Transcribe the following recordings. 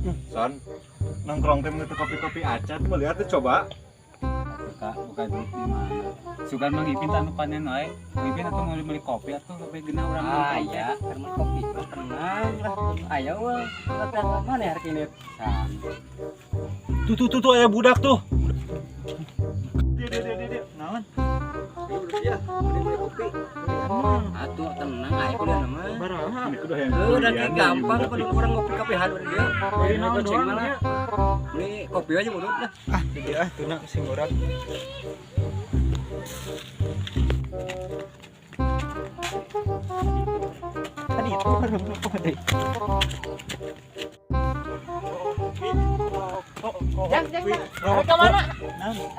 Son, nongkrong teh itu kopi-kopi acan, melihat tuh coba. Kak, bukan duit di mana. Sugan Mang Ipin tanu panen wae. Ipin atuh meuli kopi atuh kopi genah urang aya karena kopi tenang lah. Aya we. Tapi mana hari ini? Tuh aya budak tuh. Dia. Naon? Ya, beli kopi. Atuh tenang aya kuliah mah. Baraha? Ini kudu yang. Udah gampang kalau orang ngopi kopi halu dia. Ini naon doang ya? Ini kopi aja mulut dah. Dia tuna sing murah. Tadi itu rokok deh. Jang, ke mana?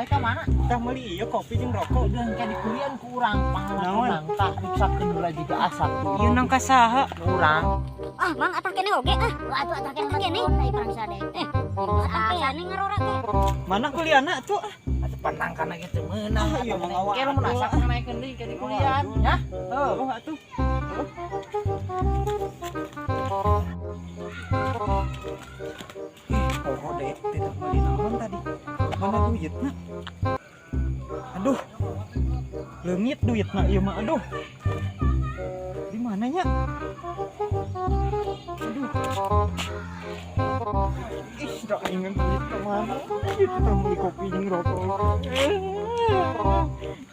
Ke mana? Tah meuli ieu kopi jeung rokok. Udah kan di kuliah ku urang panganan tak dipsakeun heula juga asap tuh. Ieu nang ka saha? Urang. Ah, Mang atah kene oge ah. Atuh atah kene. Ai bangsa deh. Asa nih ngarora ke. Mana kuliahna tuh? Atuh pandang kana gitu meunang. Ieu mah ngawak. Kira mun asa naikeun deui ke di kuliah ya. Oh, atuh. Oh, deh, tidak beli naon tadi. Mana duitna? Aduh. Leungit duitna ieu mah, aduh. Di mananya? Aduh. Ih, dak ingin duit ke mana? Kita beli kopi jeung rokok.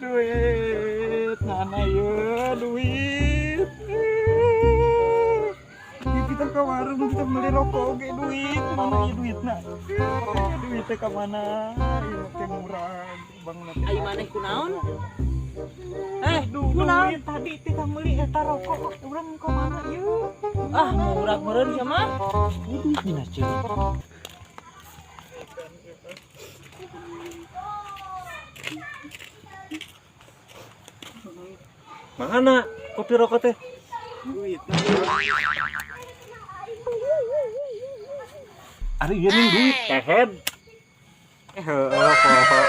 Duit, mana ya duit? Kita ke warung kita beli rokok oke duit mana ya duitna? Duitnya ke mana? Ieu teh murah bangunan. Ai maneh kunaon? Duit tadi kita beli eta rokok urang ke mana ieu? Ah, murah meureun sia mah. Duit dina ceuk. Mana kopi rokok teh? Duit. Ari geuning duit tehed. Heueuh poho.